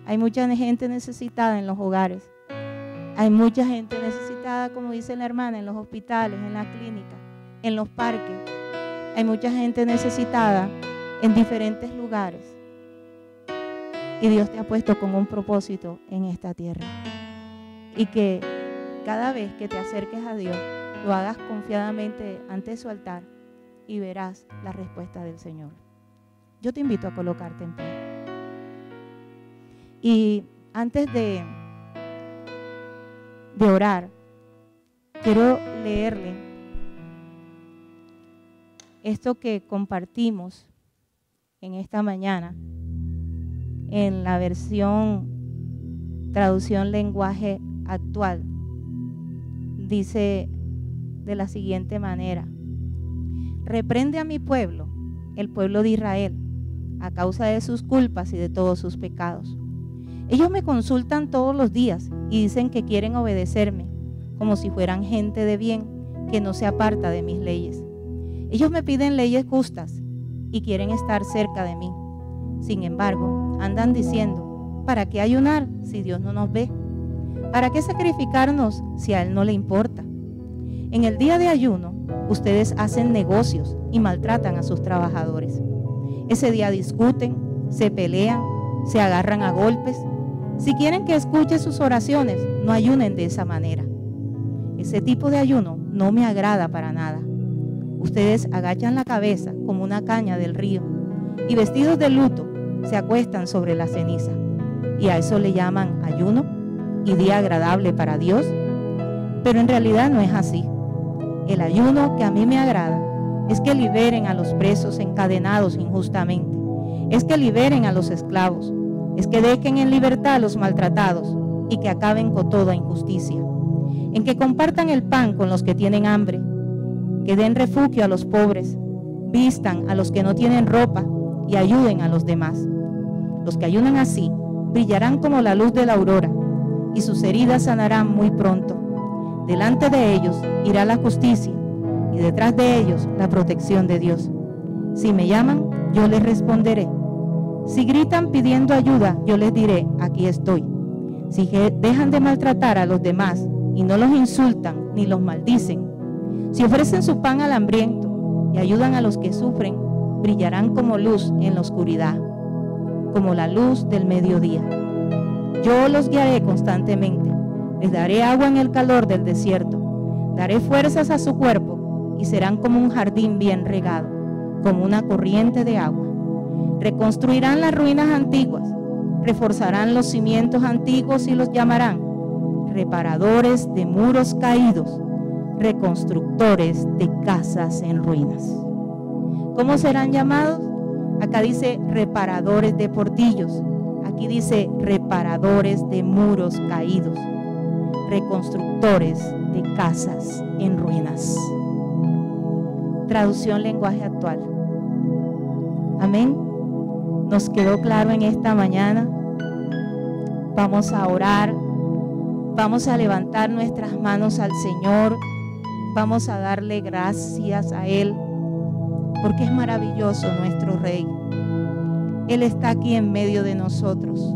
Hay mucha gente necesitada en los hogares. Hay mucha gente necesitada, como dice la hermana, en los hospitales, en las clínicas, en los parques. Hay mucha gente necesitada en diferentes lugares. Y Dios te ha puesto con un propósito en esta tierra. Y que cada vez que te acerques a Dios, lo hagas confiadamente ante su altar y verás la respuesta del Señor. Yo te invito a colocarte en pie. Y antes de orar, quiero leerle esto que compartimos en esta mañana en la versión traducción lenguaje actual. Dice de la siguiente manera: reprende a mi pueblo, el pueblo de Israel, a causa de sus culpas y de todos sus pecados. Ellos me consultan todos los días y dicen que quieren obedecerme, como si fueran gente de bien que no se aparta de mis leyes. Ellos me piden leyes justas y quieren estar cerca de mí. Sin embargo, andan diciendo: ¿para qué ayunar si Dios no nos ve? ¿Para qué sacrificarnos si a Él no le importa? En el día de ayuno, ustedes hacen negocios y maltratan a sus trabajadores. Ese día discuten, se pelean, se agarran a golpes. Si quieren que escuche sus oraciones, no ayunen de esa manera. Ese tipo de ayuno no me agrada para nada. Ustedes agachan la cabeza como una caña del río y vestidos de luto se acuestan sobre la ceniza. ¿Y a eso le llaman ayuno y día agradable para Dios? Pero en realidad no es así. El ayuno que a mí me agrada es que liberen a los presos encadenados injustamente, es que liberen a los esclavos, es que dejen en libertad a los maltratados y que acaben con toda injusticia, en que compartan el pan con los que tienen hambre, que den refugio a los pobres, vistan a los que no tienen ropa y ayuden a los demás. Los que ayunan así brillarán como la luz de la aurora y sus heridas sanarán muy pronto. Delante de ellos irá la justicia y detrás de ellos la protección de Dios. Si me llaman, yo les responderé. Si gritan pidiendo ayuda, yo les diré: aquí estoy. Si dejan de maltratar a los demás y no los insultan ni los maldicen, si ofrecen su pan al hambriento y ayudan a los que sufren, brillarán como luz en la oscuridad, como la luz del mediodía. Yo los guiaré constantemente, les daré agua en el calor del desierto, daré fuerzas a su cuerpo y serán como un jardín bien regado, como una corriente de agua. Reconstruirán las ruinas antiguas, reforzarán los cimientos antiguos y los llamarán reparadores de muros caídos, reconstructores de casas en ruinas. ¿Cómo serán llamados? Acá dice reparadores de portillos, aquí dice reparadores de muros caídos, reconstructores de casas en ruinas. Traducción lenguaje actual. Amén. ¿Nos quedó claro en esta mañana? Vamos a orar, vamos a levantar nuestras manos al Señor, vamos a darle gracias a Él, porque es maravilloso nuestro Rey. Él está aquí en medio de nosotros.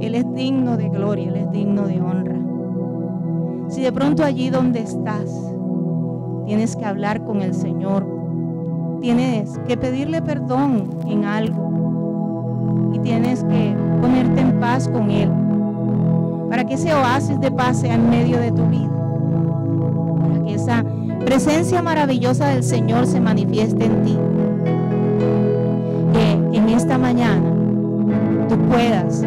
Él es digno de gloria, Él es digno de honra. Si de pronto allí donde estás tienes que hablar con el Señor, tienes que pedirle perdón en algo y tienes que ponerte en paz con Él para que ese oasis de paz sea en medio de tu vida, para que esa presencia maravillosa del Señor se manifieste en ti, que en esta mañana tú puedas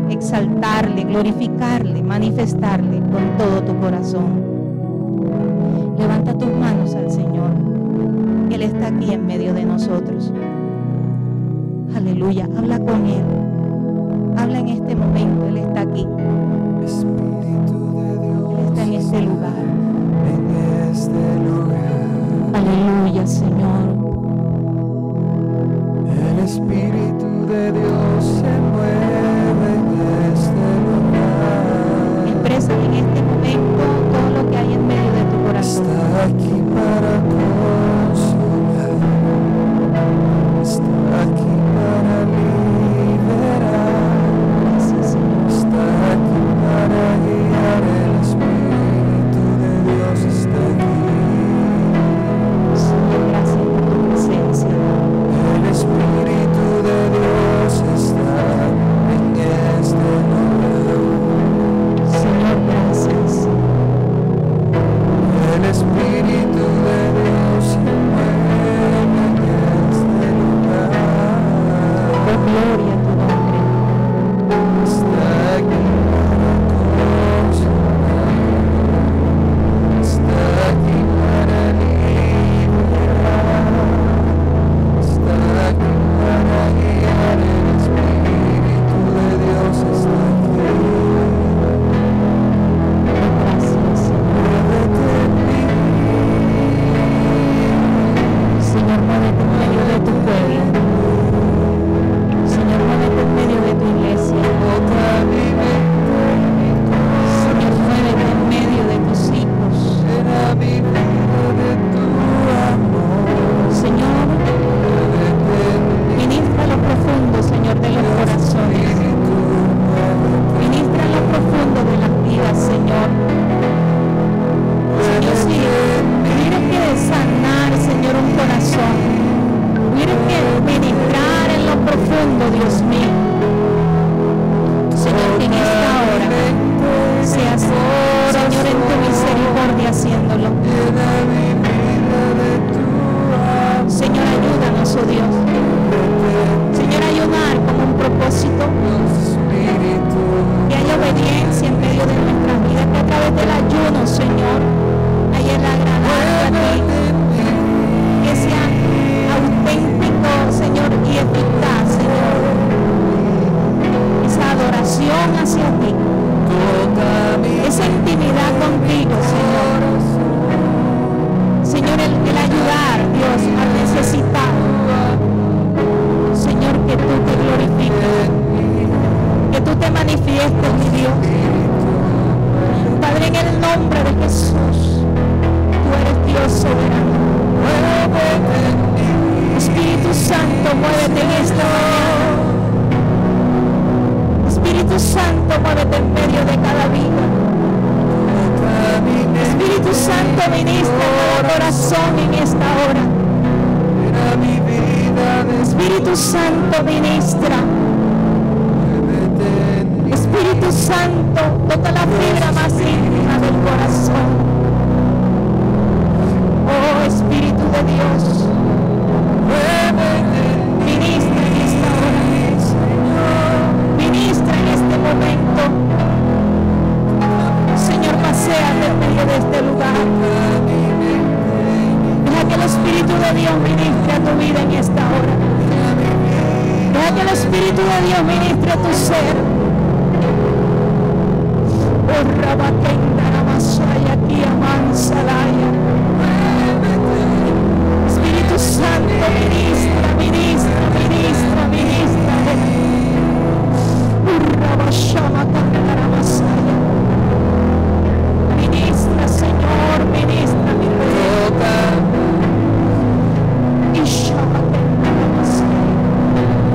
exaltarle, glorificarle, manifestarle con todo tu corazón. Levanta tus manos al Señor. Él está aquí en medio de nosotros. Aleluya. Habla con Él. Habla en este momento. Él está aquí. Él está en este este lugar. En este lugar. Aleluya, Señor. El Espíritu de Dios se mueve en este lugar. Expresa en este momento todo lo que hay en medio de tu corazón. Está aquí para consolar. Está aquí para liberar. Gracias, Señor. Está aquí para guiar. El Espíritu de Dios está aquí. Señor, gracias por tu presencia. El Espíritu de Dios está en este lugar. Señor, gracias. El Espíritu de Dios se mueve en este lugar. Por gloria a tu nombre. Está aquí para consolar. Está aquí para liberar. Está aquí para guiar. El Espíritu de Dios está aquí. Gracias, Señor. Muévete en mí. Señor, muévete en medio de tu pueblo. Señor, muévete en medio de tu iglesia. Toca mi mente y mi Señor, muévete en medio de tus hijos. Llena mi vida de tu amor. Señor, Muévete en mí, ministra lo profundo, Señor, de los corazones. Espíritu, muévete. Ministra lo profundo de las vidas, Señor. Señor, si tuvieras que sanar, Señor, un corazón, tuvieras que ministrar en lo profundo, Dios mío. Señor, que en esta hora seas, Señor, en tu misericordia haciéndolo. Llena mi vida de tu amor. Señor, ayúdanos, oh Dios. Señor, ayudar con un propósito, Espíritu, que haya obediencia en medio de nuestras vidas, que a través del ayuno, Señor, haya el agradable a ti, muévete en mí. que sea auténtico, Señor, y eficaz, Señor, esa adoración hacia ti, Toca mi esa intimidad contigo, Señor. Señor, el ayudar, Dios, al necesitado. Señor, que tú te glorifiques, que tú te manifiestes, mi Dios. Padre, en el nombre de Jesús, tú eres Dios soberano. Espíritu Santo, muévete en esta mañana. Espíritu Santo, muévete en medio de cada vida. Espíritu Santo, ministra cada corazón en esta hora. Llena mi vida de Espíritu Santo, ministra. muévete en mí. Espíritu Santo, toca la fibra más íntima del corazón. Oh Espíritu de Dios, Muévete en mí, ministra en esta hora. Ministra en este momento. Señor, paséate en medio de este lugar. Deja que el Espíritu de Dios ministre a tu vida en esta hora. Deja que el Espíritu de Dios ministre a tu ser. Oh, Rabaquenda, Ramasaya, Kia, Mansalaya. Espíritu Santo, ministra, ministra, ministra, ministra. Oh, Rabashama, Kanda, Ramasaya. Ministra, Señor, ministra, mi Rey. Y Shama, Kanda, Ramasaya.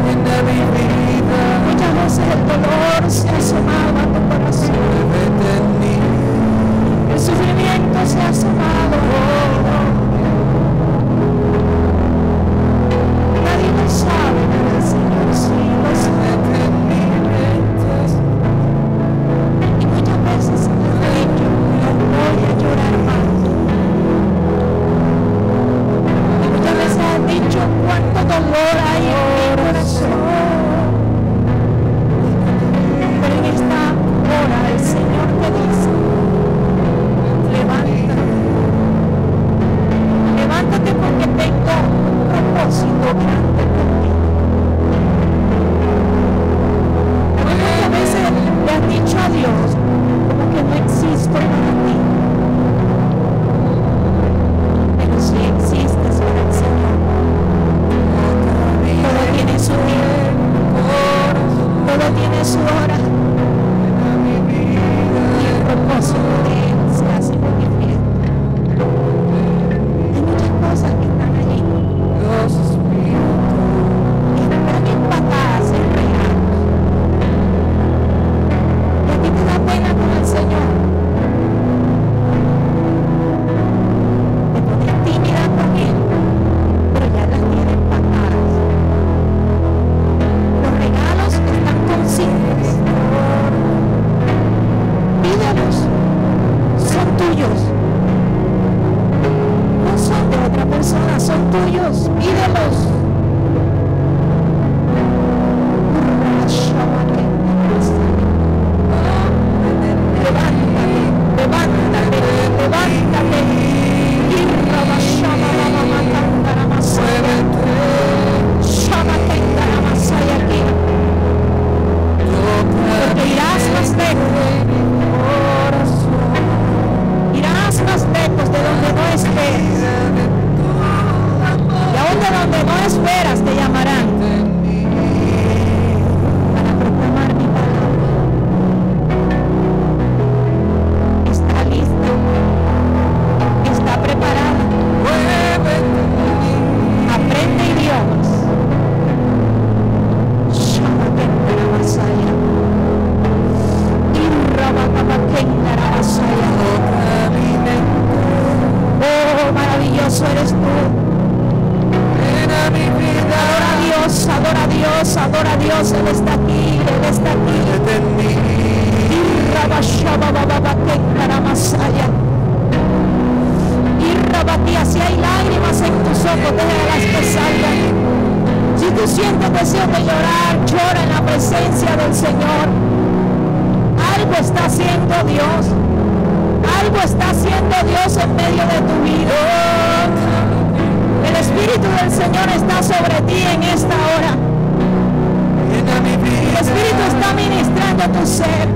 llena mi vida. Muchas veces el dolor se asomaba a tu corazón. Muévete en mí, esferas te llamarán para proclamar mi palabra. Está lista, está preparada. Aprende idiomas. Oh, maravilloso eres tú. Adora a Dios, adora a Dios, adora a Dios. Él está aquí, Él está aquí. Si hay lágrimas en tus ojos, déjalas que salgan. Si tú sientes deseo de llorar, llora en la presencia del Señor. Algo está haciendo Dios. Algo está haciendo Dios en medio de tu vida. El Espíritu del Señor está sobre ti en esta hora. El Espíritu está ministrando tu ser.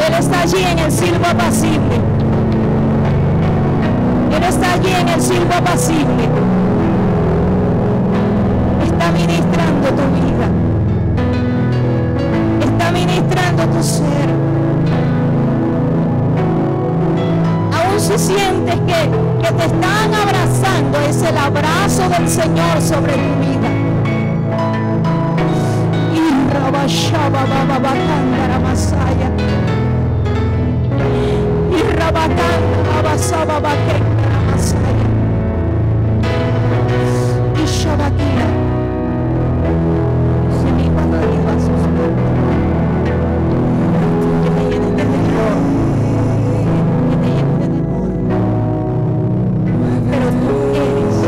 Él está allí en el silbo apacible. Él está allí en el silbo apacible. Está ministrando tu vida. Está ministrando tu ser. Aún si sientes que te están abrazando, es el abrazo del Señor sobre tu vida. Y Rabashaba Babakandara Masaya. Y Rabakandara Basaba Bakendara Masaya. Y Shabakia. Si mi cuando lleva sus manos, que te llenes de temor. Pero tú eres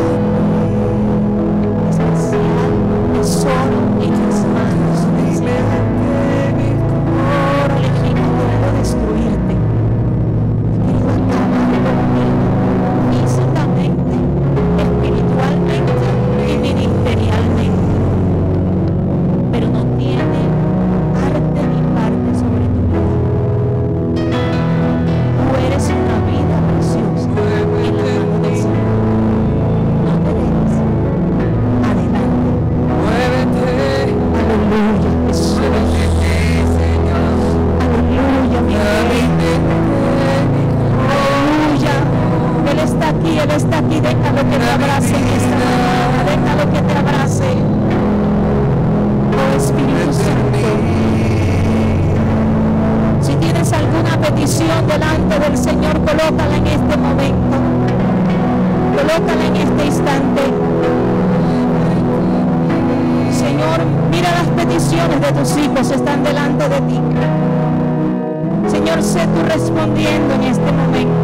especial, tesoro en las manos del Señor. Por el enemigo puede destruirte, querido acabar contigo físicamente, espiritualmente y ministerialmente, pero no tiene arte ni parte sobre tu vida. Tú eres una vida preciosa en la mano del Señor. No te dejes. Adelante. Aleluya, Jesús. Aleluya, mi Rey. Aleluya. Él está aquí, Él está aquí. Déjalo que te abrace en esta mañana. Déjalo que te abrace. Oh Espíritu Santo. Si tienes alguna petición delante del Señor, colócala en este momento. Colócala en este instante. Señor, mira las peticiones de tus hijos, están delante de ti. Señor, sé tú respondiendo en este momento.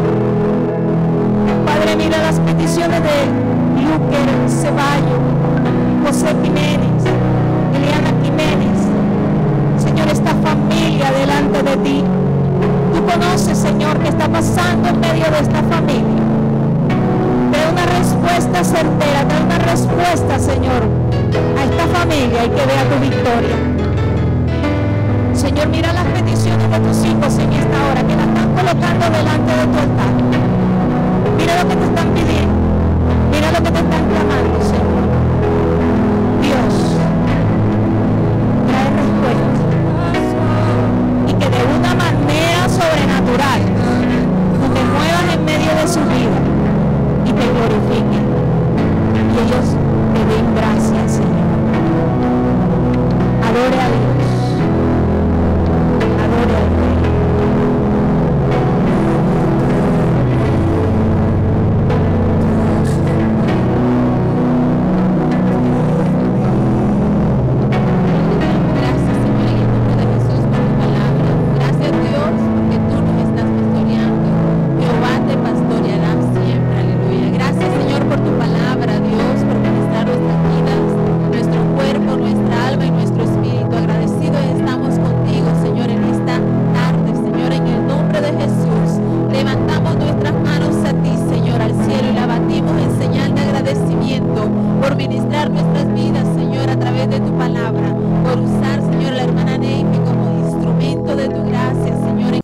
Padre, mira las peticiones de Luker Ceballo, José Jiménez, Eliana Jiménez. Señor, esta familia delante de ti. Tú conoces, Señor, qué está pasando en medio de esta familia. Trae una respuesta certera, trae una respuesta, Señor, a esta familia y que vea tu victoria. Señor, mira las peticiones de tus hijos en esta hora, que las están colocando delante de tu altar. Mira lo que te están pidiendo. Mira lo que te están clamando, Señor. Dios, trae respuesta. Y que de una manera sobrenatural tú te muevas en medio de su vida y te glorifiquen. Y ellos te den gracias, Señor. Adore a Dios. Adore al Rey. Levantamos nuestras manos a ti, Señor, al cielo y la batimos en señal de agradecimiento por ministrar nuestras vidas, Señor, a través de tu palabra, por usar, Señor, a la hermana Neime como instrumento de tu gracia, Señor, en